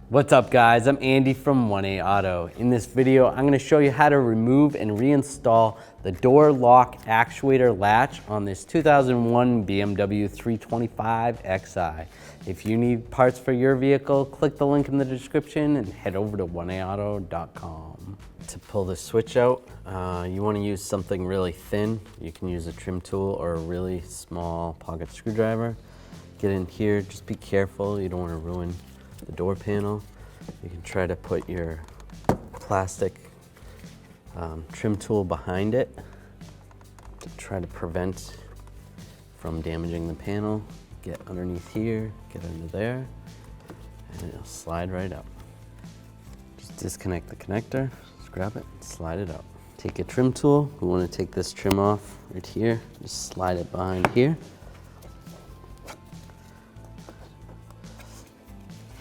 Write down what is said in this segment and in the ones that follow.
What's up guys, I'm Andy from 1A Auto. In this video, I'm gonna show you how to remove and reinstall the door lock actuator latch on this 2001 BMW 325Xi. If you need parts for your vehicle, click the link in the description and head over to 1aauto.com. To pull the switch out, you wanna use something really thin. You can use a trim tool or a really small pocket screwdriver. Get in here, just be careful, you don't wanna ruin the door panel. You can try to put your plastic trim tool behind it to try to prevent from damaging the panel. Get underneath here, get under there, and it'll slide right out. Just disconnect the connector, just grab it, slide it out. Take a trim tool, we want to take this trim off right here, just slide it behind here.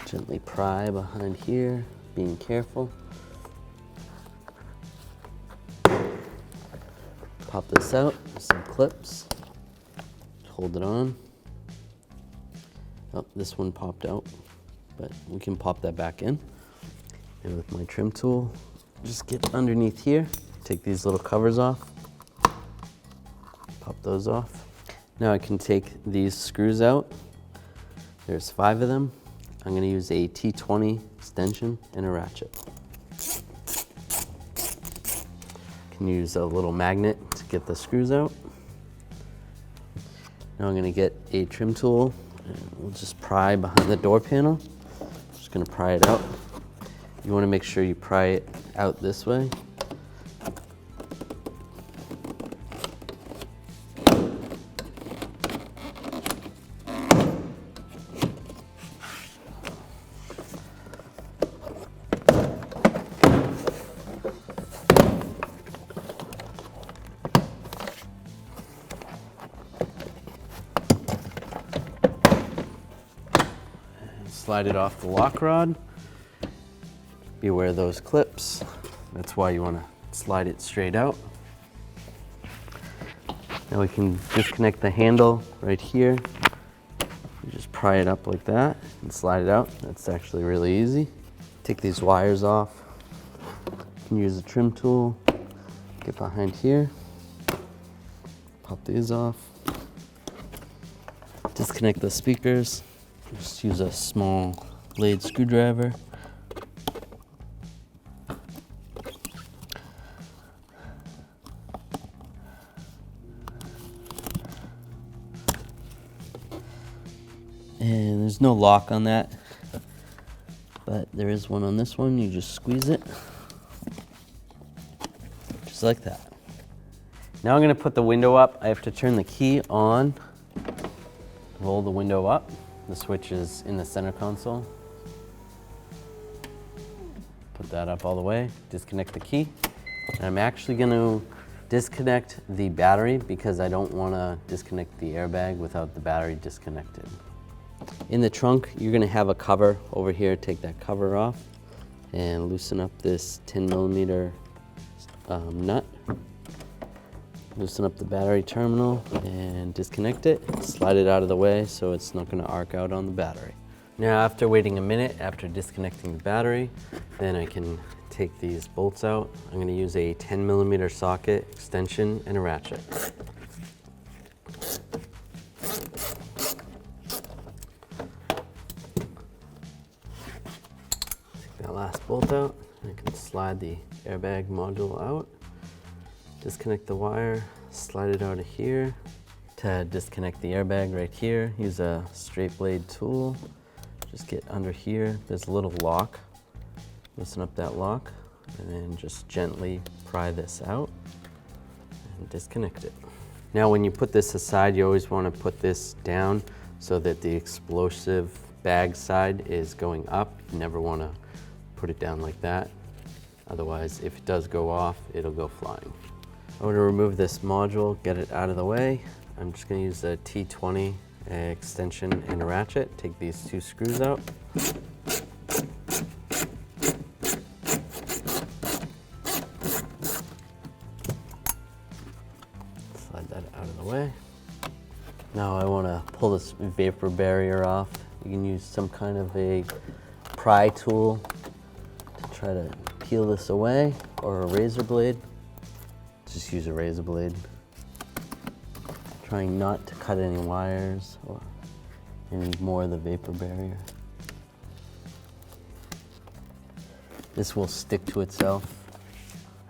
Gently pry behind here, being careful. Pop this out with some clips. Hold it on. Oh, this one popped out, but we can pop that back in. And with my trim tool, just get underneath here. Take these little covers off. Pop those off. Now I can take these screws out. There's 5 of them. I'm going to use a T20 extension and a ratchet. Can use a little magnet to get the screws out. Now I'm going to get a trim tool and we'll just pry behind the door panel. Just going to pry it out. You want to make sure you pry it out this way. Slide it off the lock rod. Be aware of those clips. That's why you want to slide it straight out. Now we can disconnect the handle right here. You just pry it up like that and slide it out. That's actually really easy. Take these wires off. You can use a trim tool. Get behind here. Pop these off. Disconnect the speakers. Just use a small blade screwdriver. And there's no lock on that, but there is one on this one. You just squeeze it, just like that. Now I'm going to put the window up. I have to turn the key on, roll the window up. The switch is in the center console. Put that up all the way, disconnect the key. And I'm actually going to disconnect the battery because I don't want to disconnect the airbag without the battery disconnected. In the trunk, you're going to have a cover over here. Take that cover off and loosen up this 10mm nut. Loosen up the battery terminal and disconnect it. Slide it out of the way so it's not going to arc out on the battery. Now after waiting a minute after disconnecting the battery, then I can take these bolts out. I'm going to use a 10mm socket, extension, and a ratchet. Take that last bolt out. I can slide the airbag module out. Disconnect the wire, slide it out of here. To disconnect the airbag right here, use a straight blade tool. Just get under here, there's a little lock. Loosen up that lock and then just gently pry this out and disconnect it. Now when you put this aside, you always want to put this down so that the explosive bag side is going up. You never want to put it down like that. Otherwise, if it does go off, it'll go flying. I want to remove this module, get it out of the way. I'm just going to use the T20 extension and a ratchet. Take these 2 screws out. Slide that out of the way. Now I want to pull this vapor barrier off. You can use some kind of a pry tool to try to peel this away, or a razor blade. Just use a razor blade. Trying not to cut any wires or any more of the vapor barrier. This will stick to itself.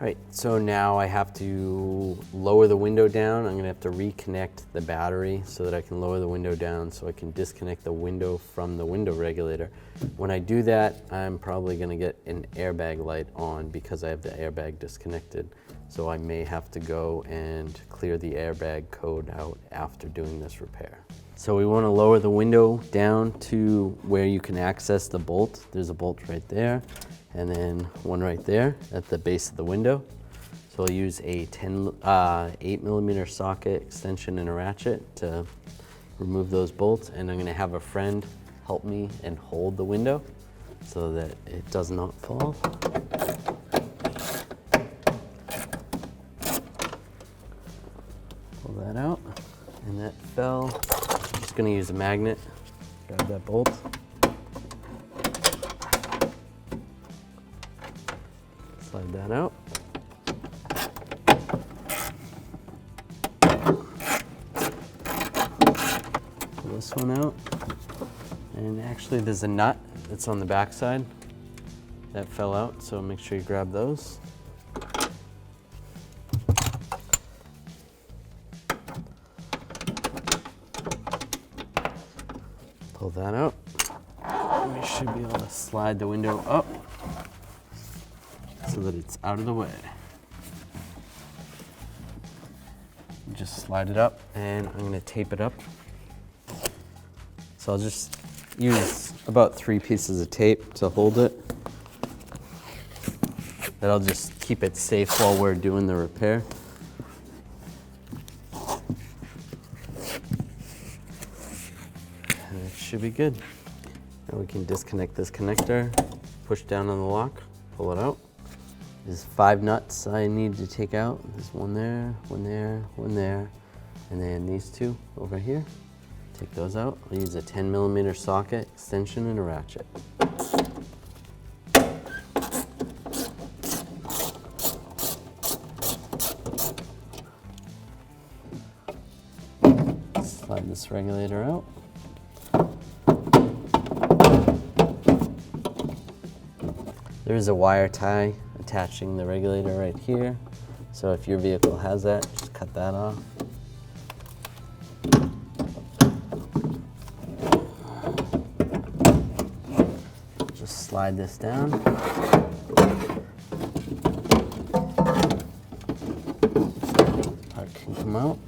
All right, so now I have to lower the window down. I'm gonna have to reconnect the battery so that I can lower the window down so I can disconnect the window from the window regulator. When I do that, I'm probably gonna get an airbag light on because I have the airbag disconnected. So I may have to go and clear the airbag code out after doing this repair. So we wanna lower the window down to where you can access the bolt. There's a bolt right there, and then one right there at the base of the window. So I'll use a 8mm socket extension and a ratchet to remove those bolts, and I'm gonna have a friend help me and hold the window so that it does not fall. Pull that out, and that fell. I'm just gonna use a magnet, grab that bolt. Slide that out. Pull this one out. And actually there's a nut that's on the back side that fell out, so make sure you grab those. Pull that out. We should be able to slide the window up so that it's out of the way. Just slide it up, and I'm gonna tape it up. So I'll just use about 3 pieces of tape to hold it. That'll just keep it safe while we're doing the repair. And it should be good. Now we can disconnect this connector, push down on the lock, pull it out. There's 5 nuts I need to take out. There's one there, one there, one there, and then these 2 over here. Take those out. I'll use a 10mm socket extension and a ratchet. Slide this regulator out. There is a wire tie attaching the regulator right here. So if your vehicle has that, just cut that off. Just slide this down. Part can come out.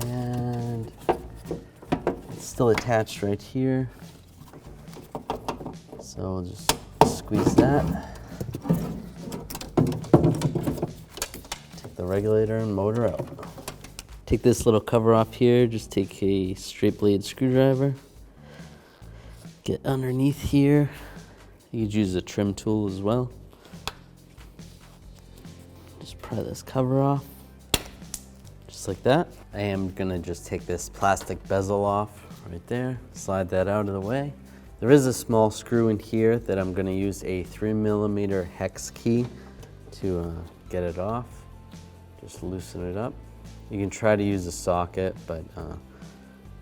And it's still attached right here. So we'll just squeeze that. Take the regulator and motor out. Take this little cover off here, just take a straight blade screwdriver. Get underneath here. You could use a trim tool as well. Just pry this cover off, just like that. I am gonna just take this plastic bezel off right there, slide that out of the way. There is a small screw in here that I'm gonna use a 3mm hex key to get it off. Just loosen it up. You can try to use a socket, but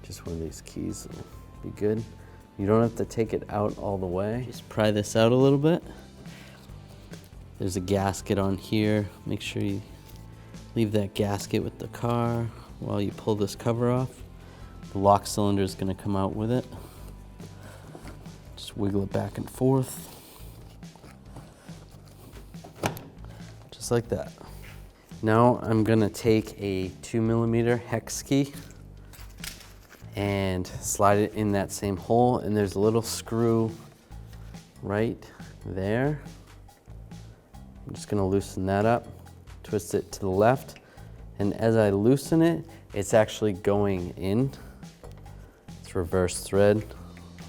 just one of these keys will be good. You don't have to take it out all the way. Just pry this out a little bit. There's a gasket on here. Make sure you leave that gasket with the car while you pull this cover off. The lock cylinder is going to come out with it. Just wiggle it back and forth. Just like that. Now I'm gonna take a 2mm hex key and slide it in that same hole, and there's a little screw right there. I'm just gonna loosen that up, twist it to the left, and as I loosen it, it's actually going in. It's reverse thread.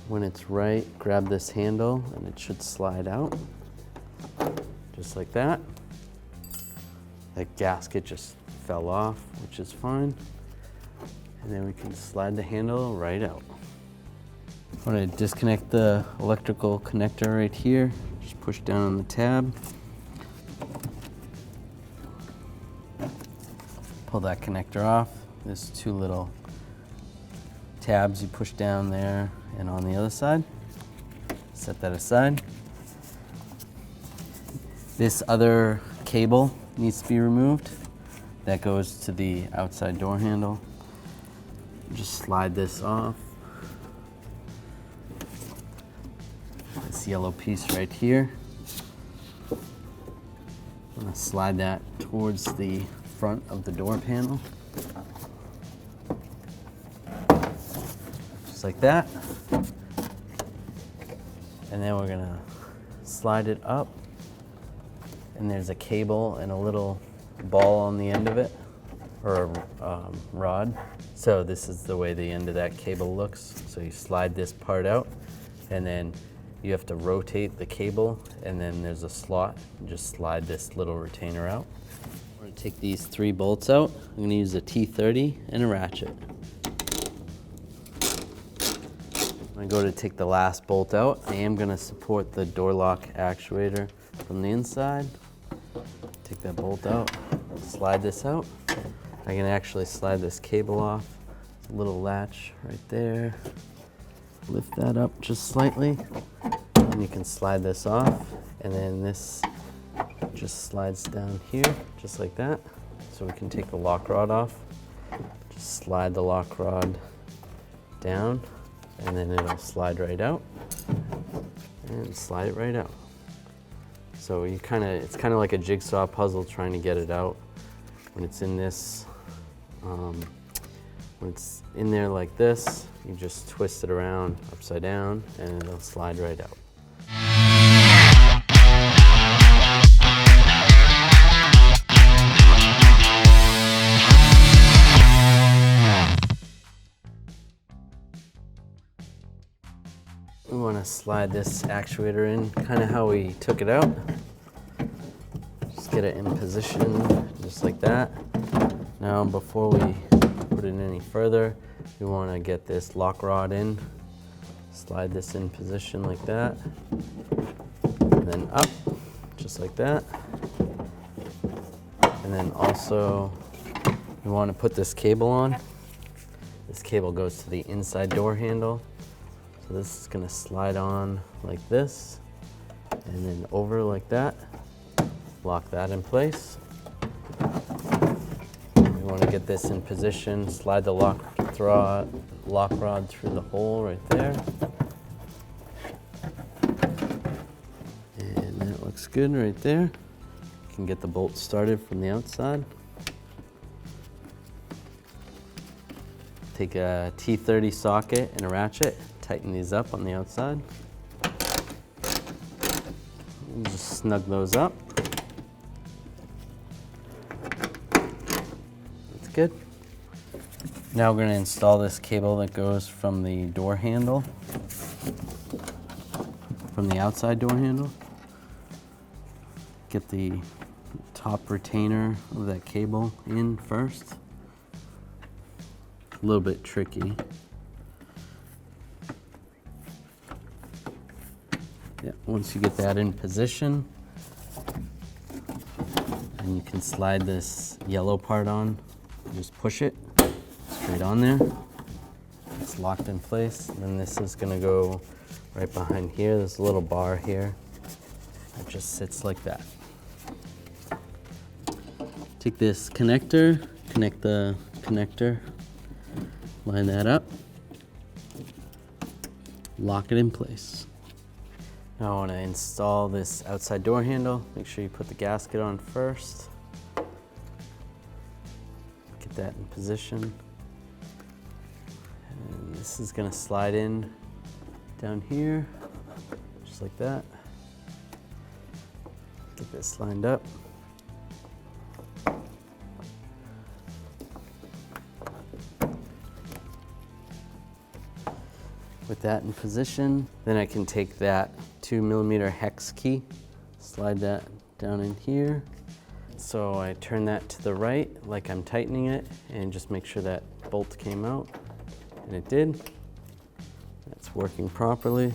When it's right, grab this handle and it should slide out, just like that. That gasket just fell off, which is fine. And then we can slide the handle right out. I'm going to disconnect the electrical connector right here. Just push down on the tab. Pull that connector off. There's two little tabs you push down there and on the other side. Set that aside. This other cable needs to be removed. That goes to the outside door handle. Just slide this off. This yellow piece right here. I'm going to slide that towards the front of the door panel. Just like that. And then we're going to slide it up. And there's a cable and a little ball on the end of it, or a rod. So this is the way the end of that cable looks. So you slide this part out, and then you have to rotate the cable, and then there's a slot. You just slide this little retainer out. We're going to take these 3 bolts out. I'm going to use a T30 and a ratchet. When I go to take the last bolt out, I am going to support the door lock actuator from the inside. Take that bolt out, slide this out. I can actually slide this cable off. There's a little latch right there. Lift that up just slightly, and you can slide this off, and then this just slides down here, just like that. So we can take the lock rod off. Just slide the lock rod down, and then it'll slide right out, and slide it right out. So it's kind of like a jigsaw puzzle trying to get it out. When it's in this, when it's in there like this, you just twist it around upside down and it'll slide right out. We want to slide this actuator in kind of how we took it out. Just get it in position just like that. Now before we put it any further, we want to get this lock rod in. Slide this in position like that. And then up, just like that. And then also we want to put this cable on. This cable goes to the inside door handle. So this is going to slide on like this, and then over like that. Lock that in place. We want to get this in position, slide the lock rod through the hole right there. And that looks good right there. You can get the bolt started from the outside. Take a T30 socket and a ratchet. Tighten these up on the outside. And just snug those up. That's good. Now we're going to install this cable that goes from the door handle, from the outside door handle. Get the top retainer of that cable in first. A little bit tricky. Yeah, once you get that in position, and you can slide this yellow part on, just push it straight on there. It's locked in place. And then this is going to go right behind here. There's a little bar here. It just sits like that. Take this connector, connect the connector, line that up, lock it in place. Now I want to install this outside door handle. Make sure you put the gasket on first. Get that in position. And this is going to slide in down here, just like that. Get this lined up. With that in position, then I can take that 2mm hex key, slide that down in here. So I turn that to the right like I'm tightening it, and just make sure that bolt came out, and it did. That's working properly.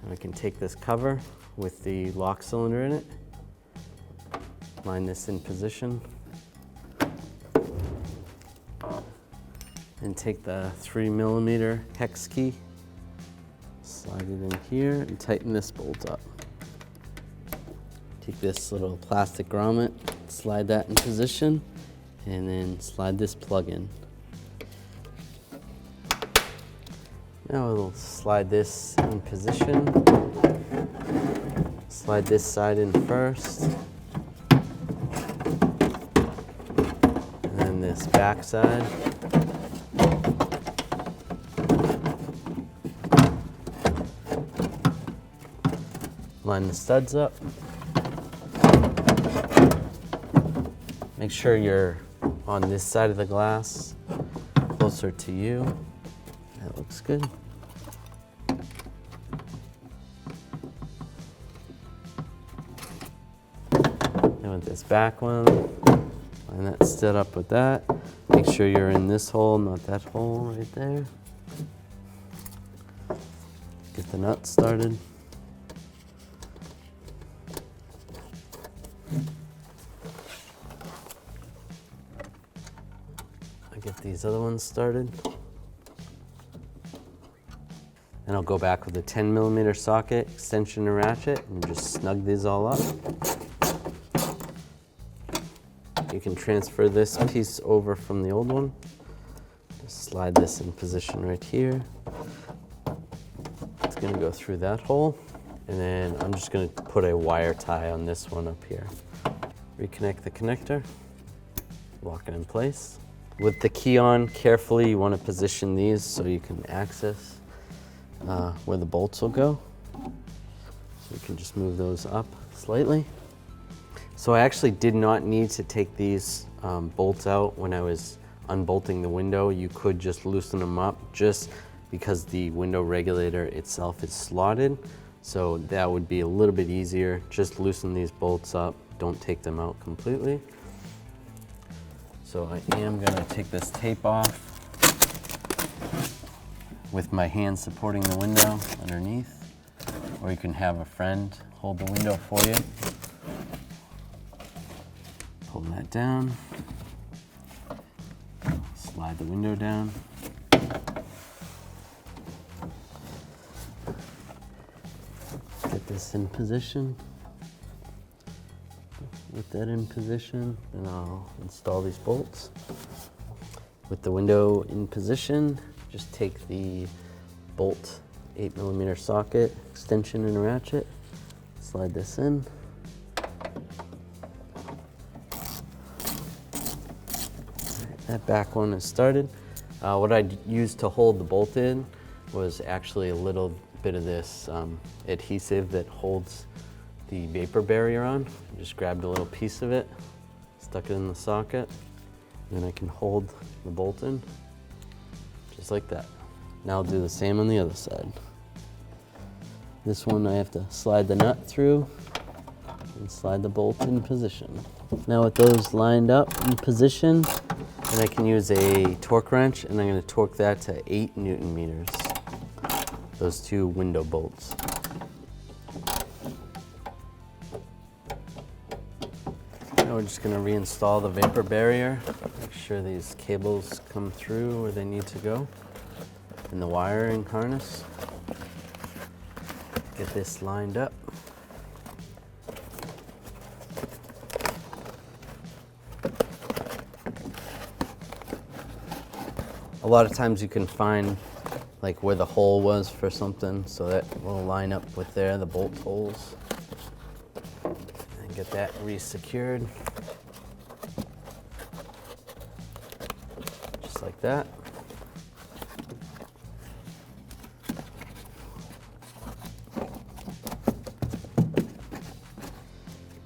And we can take this cover with the lock cylinder in it, line this in position, and take the 3mm hex key, slide it in here, and tighten this bolt up. Take this little plastic grommet, slide that in position, and then slide this plug in. Now we'll slide this in position. Slide this side in first. And then this back side. Line the studs up. Make sure you're on this side of the glass, closer to you. That looks good. And with this back one, line that stud up with that. Make sure you're in this hole, not that hole right there. Get the nut started. Get these other ones started. And I'll go back with a 10mm socket, extension and ratchet, and just snug these all up. You can transfer this piece over from the old one. Just slide this in position right here. It's gonna go through that hole. And then I'm just gonna put a wire tie on this one up here. Reconnect the connector, lock it in place. With the key on, carefully you want to position these so you can access where the bolts will go. So you can just move those up slightly. So I actually did not need to take these bolts out when I was unbolting the window. You could just loosen them up just because the window regulator itself is slotted. So that would be a little bit easier. Just loosen these bolts up. Don't take them out completely. So I am going to take this tape off with my hand supporting the window underneath, or you can have a friend hold the window for you. Pull that down, slide the window down. Get this in position. With that in position, then I'll install these bolts. With the window in position, just take the bolt 8mm socket, extension and a ratchet, slide this in. That back one is started. What I used to hold the bolt in was actually a little bit of this adhesive that holds the vapor barrier on. I just grabbed a little piece of it, stuck it in the socket, and then I can hold the bolt in, just like that. Now I'll do the same on the other side. This one I have to slide the nut through and slide the bolt in position. Now with those lined up in position, then I can use a torque wrench, and I'm going to torque that to 8 Newton meters. Those two window bolts. Now we're just going to reinstall the vapor barrier. Make sure these cables come through where they need to go. And the wiring harness. Get this lined up. A lot of times you can find like where the hole was for something, so that will line up with there, the bolt holes. And get that re-secured. Just like that.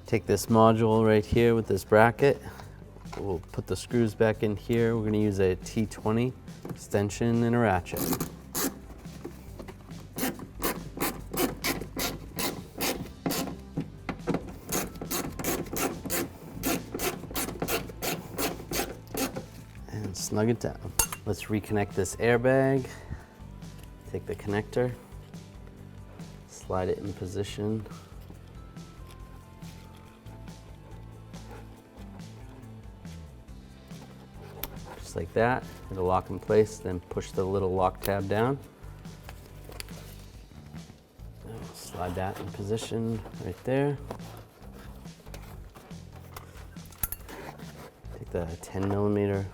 Take this module right here with this bracket. We'll put the screws back in here. We're going to use a T20 extension and a ratchet. And snug it down. Let's reconnect this airbag. Take the connector, slide it in position. Just like that, it'll lock in place, then push the little lock tab down. Slide that in position right there. Take the 10mm,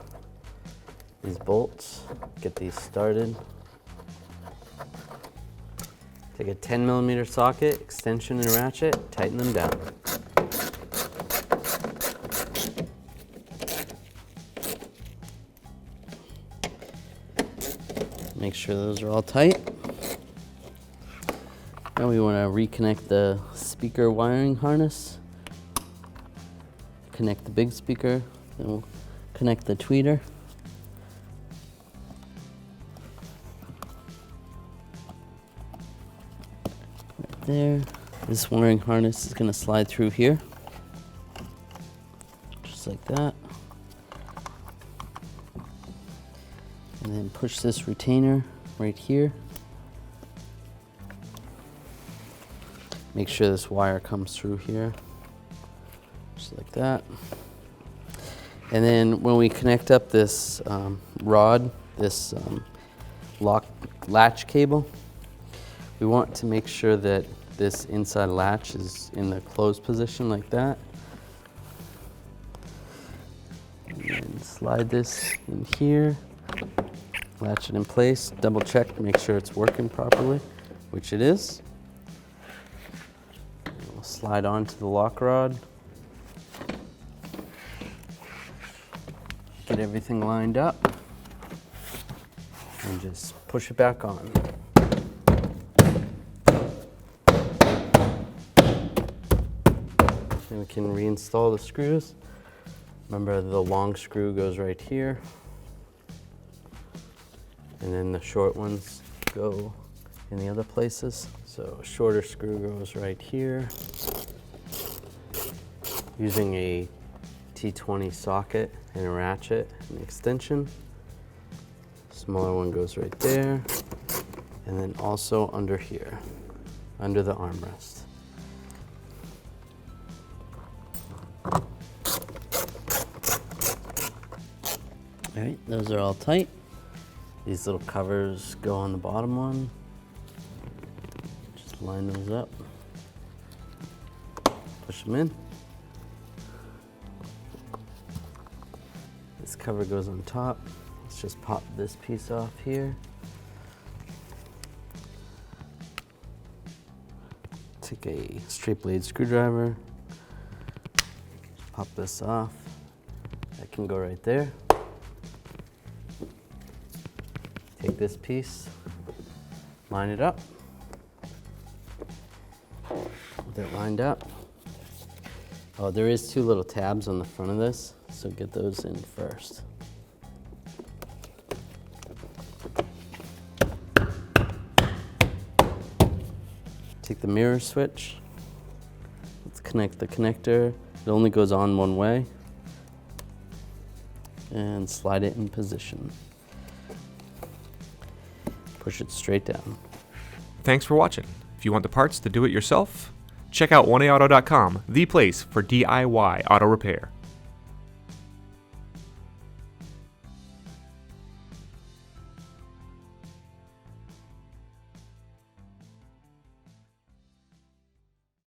these bolts, get these started. Take a 10mm socket, extension and ratchet, tighten them down. Make sure those are all tight. Now we want to reconnect the speaker wiring harness. Connect the big speaker, then we'll connect the tweeter. Right there. This wiring harness is going to slide through here. Just like that. And then push this retainer right here. Make sure this wire comes through here, just like that. And then when we connect up this rod, this latch cable, we want to make sure that this inside latch is in the closed position like that. And then slide this in here, latch it in place, double check to make sure it's working properly, which it is. Slide onto the lock rod. Get everything lined up and just push it back on. Then we can reinstall the screws. Remember, the long screw goes right here, and then the short ones go in the other places. So a shorter screw goes right here. Using a T20 socket and a ratchet and extension. Smaller one goes right there. And then also under here, under the armrest. All right, those are all tight. These little covers go on the bottom one. Just line those up. Push them in. This cover goes on top. Let's just pop this piece off here. Take a straight blade screwdriver. Pop this off. That can go right there. Take this piece, line it up. With it lined up. Oh, there is two little tabs on the front of this, so get those in first. Take the mirror switch. Let's connect the connector. It only goes on one way. And slide it in position. Push it straight down. Thanks for watching. If you want the parts to do it yourself, check out oneaauto.com, the place for DIY auto repair.